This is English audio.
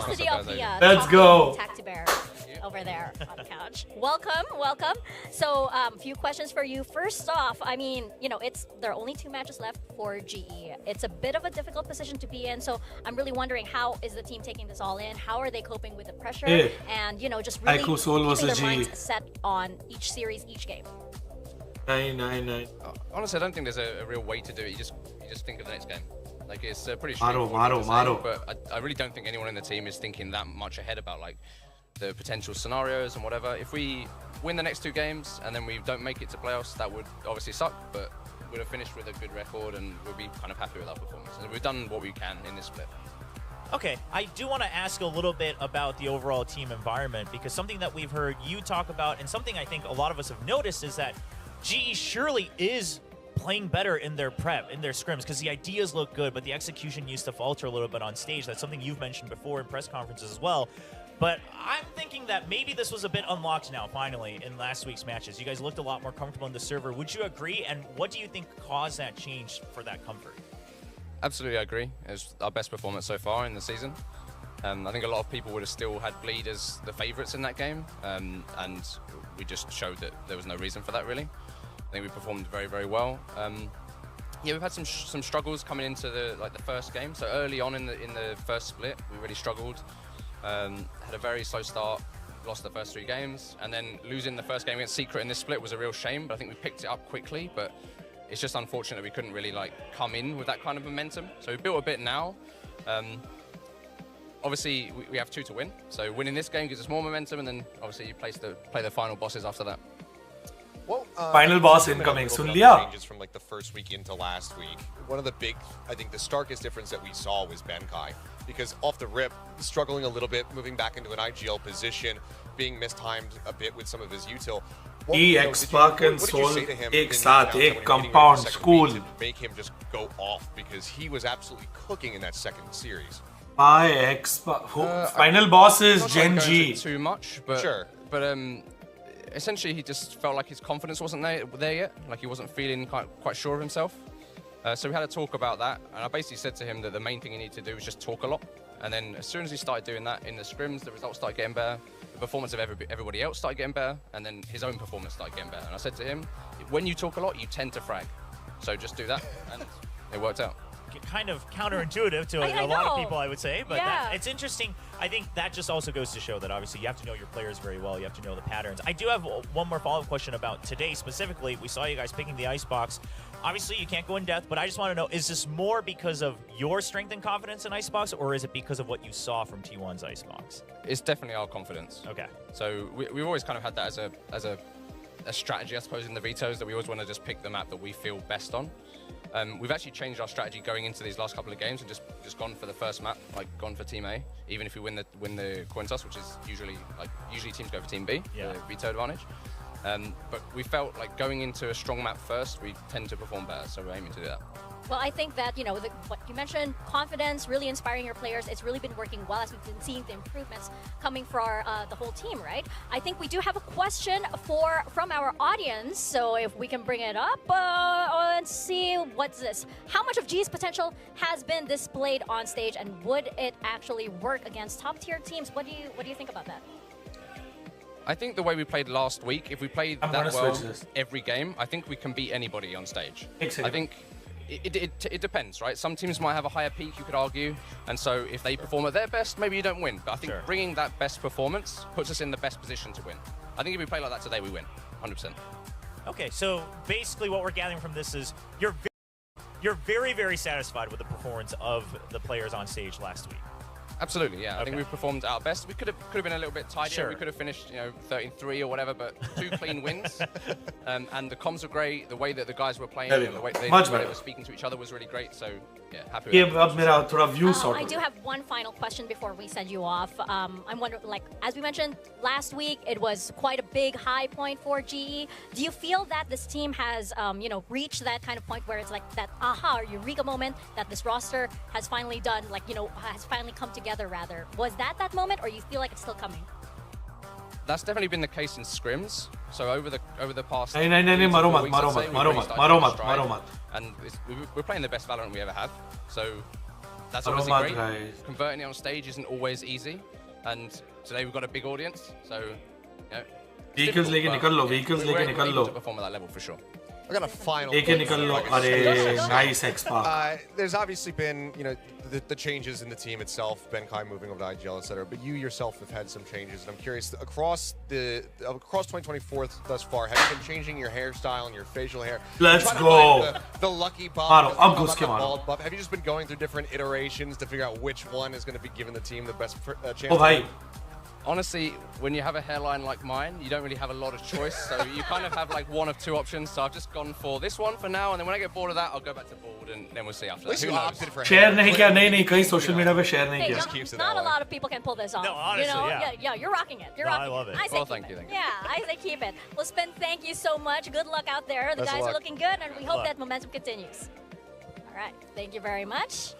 custody of the Let's go. Tacti Bear over there on the couch. Welcome, welcome. So, few questions for you. First off, I mean, you know, there are only 2 matches left for GE. It's a bit of a difficult position to be in, so I'm really wondering, how is the team taking this all in? How are they coping with the pressure? And, you know, just really keeping their minds set on each series, each game. 9. Honestly, I don't think there's a real way to do it. You just think of the next game. Like, it's pretty straightforward. But I really don't think anyone in the team is thinking that much ahead about like the potential scenarios and whatever. If we win the next 2 games and then we don't make it to playoffs, that would obviously suck, but we'd have finished with a good record and we'll be kind of happy with our performance. And we've done what we can in this split. Okay, I do want to ask a little bit about the overall team environment, because something that we've heard you talk about and something I think a lot of us have noticed is that GE surely is playing better in their prep, in their scrims, because the ideas look good, but the execution used to falter a little bit on stage. That's something you've mentioned before in press conferences as well. But I'm thinking that maybe this was a bit unlocked now, finally, in last week's matches. You guys looked a lot more comfortable in the server. Would you agree? And what do you think caused that change for that comfort? Absolutely, I agree. It was our best performance so far in the season. I think a lot of people would have still had Bleed as the favourites in that game, and we just showed that there was no reason for that, really. I think we performed very, very well. Yeah, we've had some struggles coming into the first game. So early on in the first split, we really struggled. Had a very slow start, lost the first 3 games, and then losing the first game against Secret in this split was a real shame. But I think we picked it up quickly. But it's just unfortunate we couldn't really come in with that kind of momentum. So we built a bit now. Obviously, we have 2 to win. So winning this game gives us more momentum, and then obviously you play the final bosses after that. Well, Final boss incoming. Sun liya? Changes from like the first week into last week. One of the big, I think the starkest difference that we saw was Benkai, because off the rip, struggling a little bit, moving back into an IGL position, being mistimed a bit with some of his util. X-Pac and Soul एक साथ एक compound school. Make him just go off, because he was absolutely cooking in that second series. X-Pac. Final boss is Gen G. Too much, but sure. But essentially, he just felt like his confidence wasn't there yet. Like he wasn't feeling quite sure of himself. So we had a talk about that, and I basically said to him that the main thing he needed to do was just talk a lot. And then as soon as he started doing that in the scrims, the results started getting better. The performance of everybody else started getting better, and then his own performance started getting better. And I said to him, when you talk a lot, you tend to frag. So just do that, and it worked out. Kind of counterintuitive to a lot of people, I would say, but it's interesting. I think that just also goes to show that obviously you have to know your players very well. You have to know the patterns. I do have one more follow-up question about today specifically. We saw you guys picking the Icebox. Obviously, you can't go in depth, but I just want to know, is this more because of your strength and confidence in Icebox, or is it because of what you saw from T1's Icebox? It's definitely our confidence. Okay. So we've always kind of had that as a strategy, I suppose, in the vetoes, that we always want to just pick the map that we feel best on. We've actually changed our strategy going into these last couple of games and just gone for the first map, like gone for Team A, even if we win the coin toss, which is usually teams go for Team B, the veto advantage. But we felt like going into a strong map first, we tend to perform better, so we're aiming to do that. Well, I think that, you know, what you mentioned, confidence, really inspiring your players, it's really been working well as we've been seeing the improvements coming for the whole team, right? I think we do have a question from our audience, so if we can bring it up, let's see, what's this? How much of G's potential has been displayed on stage, and would it actually work against top-tier teams? What do you think about that? I think the way we played last week, if we played that well every game, I think we can beat anybody on stage. I think it depends, right? Some teams might have a higher peak, you could argue, and so if they perform at their best, maybe you don't win. But I think bringing that best performance puts us in the best position to win. I think if we play like that today, we win, 100%. Okay, so basically what we're gathering from this is you're very, very satisfied with the performance of the players on stage last week. Absolutely, yeah. I think we've performed our best. We could have been a little bit tidier. We could have finished, 13-3 or whatever, but 2 clean wins. And the comms were great. The way that the guys were playing, and the way they were speaking to each other was really great. So yeah, happy with that. I do have one final question before we send you off. I'm wondering, like, as we mentioned last week, it was quite a big high point for GE. Do you feel that this team has, reached that kind of point where it's like that aha or eureka moment that this roster has finally done, has finally come together? Rather, was that moment, or you feel like it's still coming? That's definitely been the case in scrims. So over the past, and we're playing the best Valorant we ever have. So that's Oh obviously my great. God. Converting it on stage isn't always easy, and today we've got a big audience, so you know. Vehicles लेके निकल लो, vehicles लेके निकल लो. To perform at that level for sure. I got a final. लेके निकल लो. अरे nice X-Pac. There's obviously been, you know, the changes in the team itself, Benkai moving over to IGL, etc. But you yourself have had some changes, and I'm curious across 2024 thus far, have you been changing your hairstyle and your facial hair? Let's Trying to go. find the lucky buff. Maro, the अब घुस के मारो. bald buff. Have you just been going through different iterations to figure out which one is going to be giving the team the best chance? Oh भाई. Honestly, when you have a hairline like mine, you don't really have a lot of choice, so you kind of have like one of two options. So I've just gone for this one for now, and then when I get bored of that, I'll go back to bald, and then we'll see after that. Who knows? Share नहीं किया, नहीं कहीं social media पे share नहीं Hey, किया. not a lot of people can pull this off. No, honestly, you know? yeah. You're rocking it. You're No, rocking I love it. I say Well, keep thank you, it. thank you. Yeah, I say keep it. Well, Spin, thank you so much. Good luck out there. The Best of guys are luck. looking good, and we hope luck. that momentum continues. All right, thank you very much.